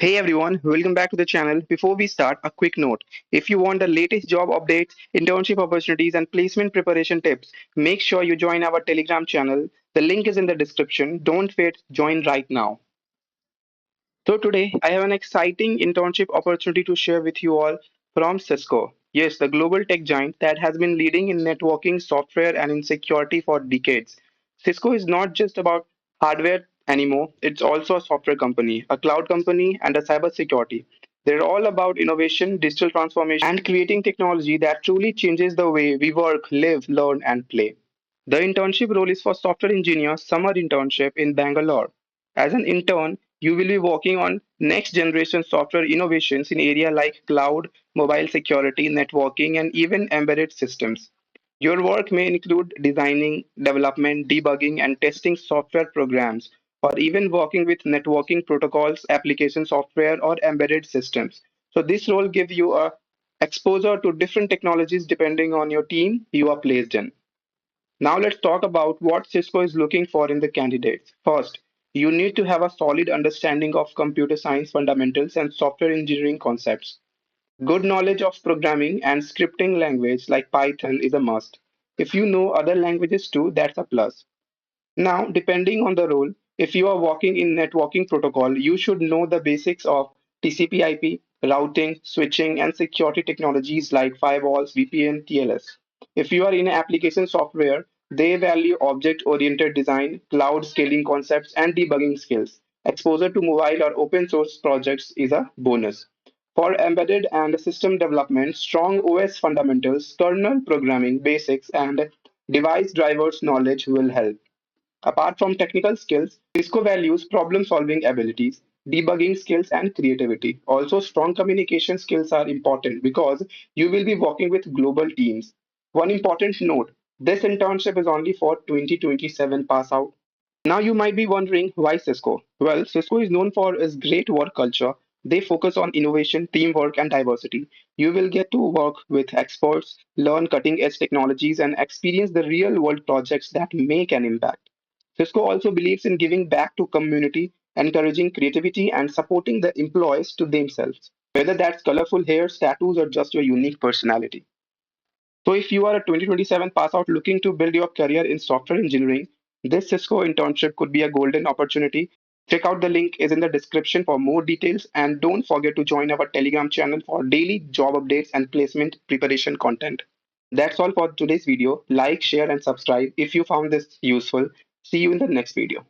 Hey everyone, welcome back to the channel. Before we start, a quick note. If you want the latest job updates, internship opportunities, and placement preparation tips, make sure you join our Telegram channel. The link is in the description. Don't wait, join right now. So today I have an exciting internship opportunity to share with you all from Cisco. Yes, the global tech giant that has been leading in networking, software, and in security for decades. Cisco is not just about hardware anymore, it's also a software company, a cloud company, and a cybersecurity. They're all about innovation, digital transformation, and creating technology that truly changes the way we work, live, learn, and play. The internship role is for software engineer summer internship in Bangalore. As an intern, you will be working on next generation software innovations in areas like cloud, mobile security, networking, and even embedded systems. Your work may include designing, development, debugging, and testing software programs, or even working with networking protocols, application software, or embedded systems. So this role gives you a exposure to different technologies depending on your team you are placed in. Now let's talk about what Cisco is looking for in the candidates. First, you need to have a solid understanding of computer science fundamentals and software engineering concepts. Good knowledge of programming and scripting language like Python is a must. If you know other languages too, that's a plus. Now, depending on the role, if you are working in networking protocol, you should know the basics of TCP/IP, routing, switching, and security technologies like firewalls, VPN, TLS. If you are in application software, they value object-oriented design, cloud scaling concepts, and debugging skills. Exposure to mobile or open source projects is a bonus. For embedded and system development, strong OS fundamentals, kernel programming basics, and device drivers knowledge will help. Apart from technical skills, Cisco values problem solving abilities, debugging skills, and creativity. Also, strong communication skills are important because you will be working with global teams. One important note, this internship is only for 2027 pass out. Now you might be wondering why Cisco? Well, Cisco is known for its great work culture. They focus on innovation, teamwork, and diversity. You will get to work with experts, learn cutting edge technologies, and experience the real world projects that make an impact. Cisco also believes in giving back to community, encouraging creativity, and supporting the employees to themselves, whether that's colorful hairs, tattoos, or just your unique personality. So if you are a 2027 pass out looking to build your career in software engineering, this Cisco internship could be a golden opportunity. Check out the link is in the description for more details and don't forget to join our Telegram channel for daily job updates and placement preparation content. That's all for today's video. Like, share and subscribe if you found this useful. See you in the next video.